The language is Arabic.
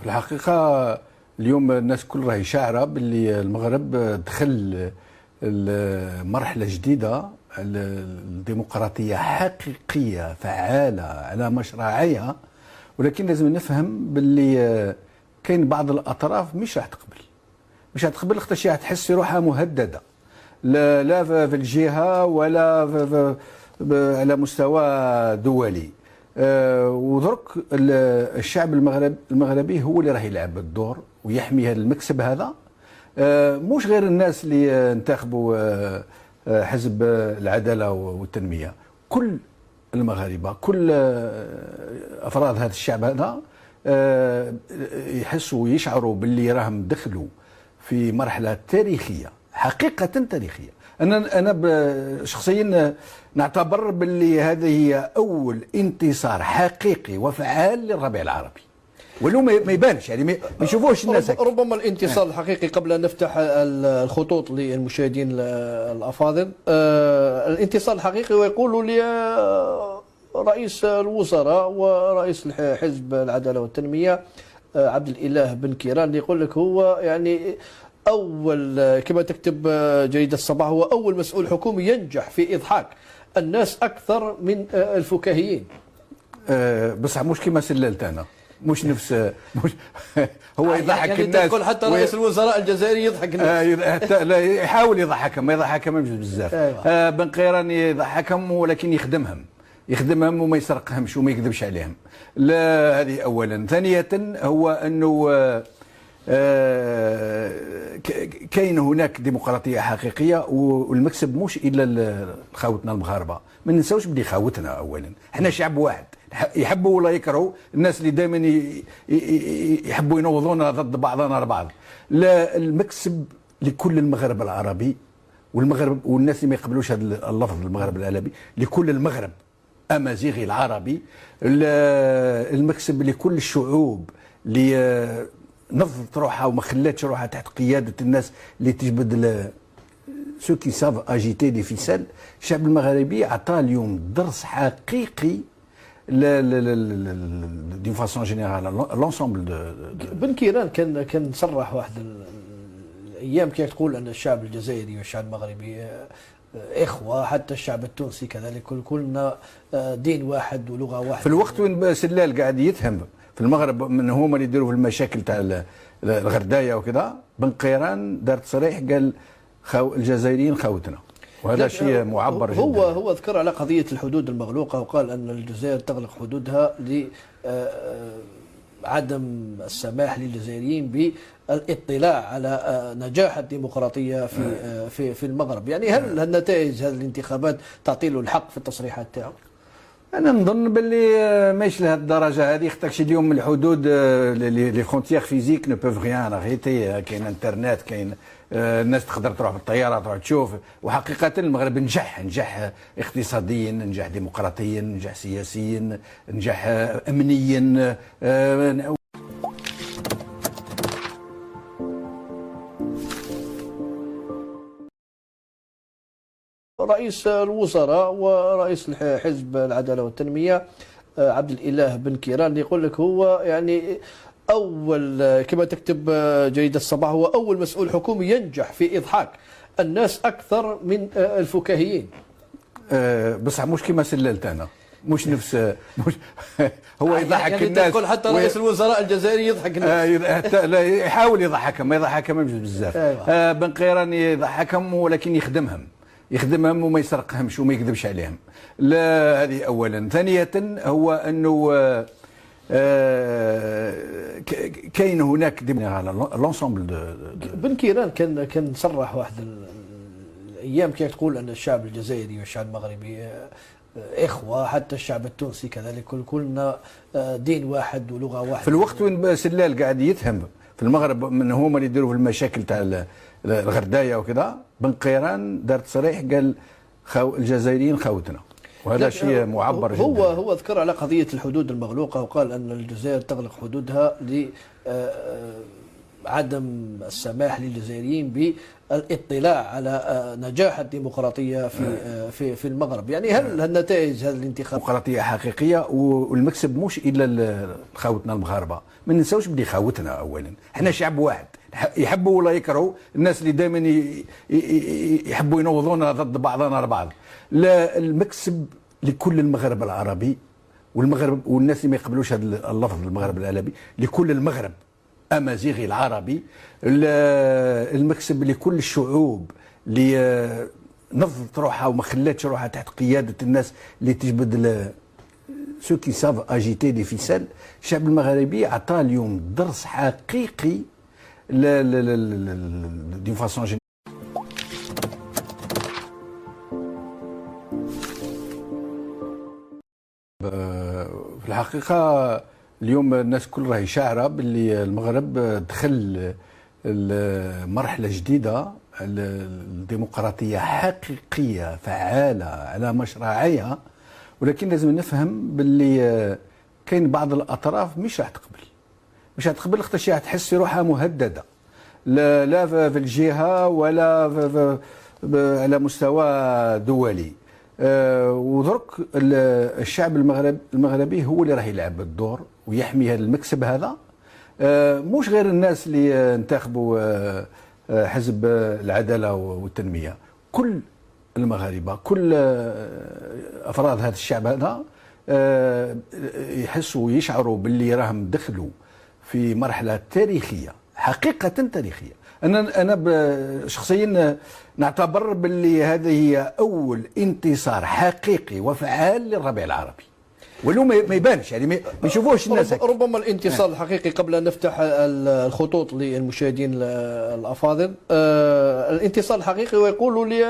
في الحقيقة اليوم الناس كل راهي شاعرة باللي المغرب دخل مرحلة جديدة، الديمقراطية حقيقية فعالة على مشراعيها، ولكن لازم نفهم باللي كاين بعض الأطراف مش راح تقبل، مش هتقبل خاطرش تحس روحها مهددة، لا في الجهة ولا على مستوى دولي. ودرك الشعب المغربي هو اللي راح يلعب الدور ويحمي هذا المكسب هذا. مش غير الناس اللي انتخبوا حزب العدالة والتنمية، كل المغاربة، كل أفراد هذا الشعب هذا يحسوا ويشعروا باللي راهم دخلوا في مرحلة تاريخية، حقيقة تاريخية. أنا شخصيا نعتبر باللي هذه هي أول انتصار حقيقي وفعال للربيع العربي، ولو ما يبانش، يعني ما يشوفوش الناس. ربما الانتصار الحقيقي، قبل أن نفتح الخطوط للمشاهدين الأفاضل، الانتصار الحقيقي ويقول لي رئيس الوزراء ورئيس حزب العدالة والتنمية عبد الإله بن كيران، يقول لك هو يعني أول، كما تكتب جريدة الصباح، هو أول مسؤول حكومي ينجح في إضحاك الناس أكثر من الفكاهيين. بصح مش كما سللت أنا، مش نفس مش هو يضحك يعني الناس. تقول حتى رئيس الوزراء الجزائري يضحك الناس. لا، يحاول يضحكهم، ما يضحكهمش بزاف. بن قيران يضحكهم ولكن يخدمهم وما يسرقهمش وما يكذبش عليهم. لا، هذه أولا. ثانية هو أنه كاين هناك ديمقراطيه حقيقيه، والمكسب مش الا خاوتنا المغاربه. ما ننساوش بلي خاوتنا اولا، احنا شعب واحد، يحبوا ولا يكرهوا، الناس اللي دائما يحبوا ينوضونا ضد بعضنا البعض. لا، المكسب لكل المغرب العربي، والمغرب والناس اللي ما يقبلوش هذا اللفظ المغرب العربي، لكل المغرب امازيغي العربي. المكسب لكل الشعوب اللي نفضت روحها وما خلاتش روحها تحت قياده الناس اللي تجبد سو كي ساف اجيتي دي فيسال. الشعب المغربي عطى اليوم درس حقيقي دي فاسون جينيرال لونسومبل. بن كيران كان صرح واحد الايام كي تقول ان الشعب الجزائري والشعب المغربي اخوه، حتى الشعب التونسي كذلك، كلنا دين واحد ولغه واحده. في الوقت وين سلال قاعد يتهم في المغرب من هما اللي يديروا في المشاكل تاع الغردايه وكذا، بن قيران دار تصريح قال الجزائريين خوتنا، وهذا شيء معبر جدا. هو ذكر على قضيه الحدود المغلوقه، وقال ان الجزائر تغلق حدودها لعدم السماح للجزائريين بالاطلاع على نجاح الديمقراطيه في المغرب. يعني هل النتائج هذه الانتخابات تعطي له الحق في التصريحات تاعو؟ انا نظن باللي ماشي لهذه الدرجه هذه، خاطرش اليوم الحدود لي فرونتيير فيزيك نو بوف ريان اريتي. كاين انترنت، كاين الناس تقدر تروح بالطياره تروح تشوف. وحقيقه المغرب نجح اقتصاديا، نجح ديمقراطيا، نجح سياسيا، نجح امنيا. رئيس الوزراء ورئيس حزب العدالة والتنمية عبد الإله بن كيران، يقول لك هو يعني أول، كما تكتب جريدة الصباح، هو أول مسؤول حكومي ينجح في إضحاك الناس أكثر من الفكاهيين. بصح مش كما سللت أنا، مش نفس مش هو يضحك يعني الناس. تقول حتى رئيس الوزراء الجزائري يضحك الناس. لا، يحاول يضحكهم، ما يضحكهمش بزاف. بن قيران يضحكهم ولكن يخدمهم وما يسرقهمش وما يكذبش عليهم. لا، هذه اولا. ثانيه هو انه كاين هناك لونسومبل. بن كيران كان صرح واحد الايام كي تقول ان الشعب الجزائري والشعب المغربي اخوه، حتى الشعب التونسي كذلك، كلنا دين واحد ولغه واحده. في الوقت وين سلال قاعد يتهم في المغرب من هما اللي يديروا في المشاكل تاع الغردايه وكذا، بن قيران دار تصريح قال الجزائريين خوتنا، وهذا شيء معبر جدا. هو ذكر على قضيه الحدود المغلوقه، وقال ان الجزائر تغلق حدودها عدم السماح للجزائريين بالاطلاع على نجاح الديمقراطية في المغرب. يعني هل النتائج هذا الانتخاب ديمقراطيه حقيقيه، والمكسب مش الا خاوتنا المغاربه. ما ننساوش بلي خاوتنا اولا، احنا شعب واحد يحبوا ولا يكرهوا، الناس اللي دائما يحبوا ينوضونا ضد بعضنا البعض. لا، المكسب لكل المغرب العربي، والمغرب والناس اللي ما يقبلوش هذا اللفظ المغرب العربي، لكل المغرب امازيغي العربي. المكسب لكل الشعوب اللي نفضت روحها وما خلاتش روحها تحت قياده الناس اللي تجبد سو كي ساف اجيتي دي فيسال. الشعب المغربي عطى اليوم درس حقيقي دي فاسون. في الحقيقه اليوم الناس كل راهي شاعره باللي المغرب دخل مرحله جديده، الديمقراطيه حقيقيه فعاله على مشروعيه. ولكن لازم نفهم باللي كاين بعض الاطراف مش راح تقبل خاطر راح تحس في روحها مهدده، لا في الجهه ولا على مستوى دولي. ودرك الشعب المغربي هو اللي راح يلعب الدور ويحمي هذا المكسب هذا. مش غير الناس اللي انتخبوا حزب العداله والتنميه، كل المغاربه، كل افراد هذا الشعب هذا يحسوا ويشعروا باللي راهم دخلوا في مرحله تاريخيه، حقيقه تاريخيه. انا شخصيا نعتبر باللي هذه هي اول انتصار حقيقي وفعال للربيع العربي، ولو ما يبانش، يعني ما يشوفوش الناس. ربما الانتصار الحقيقي قبل ان نفتح الخطوط للمشاهدين الافاضل، الانتصار الحقيقي ويقول لي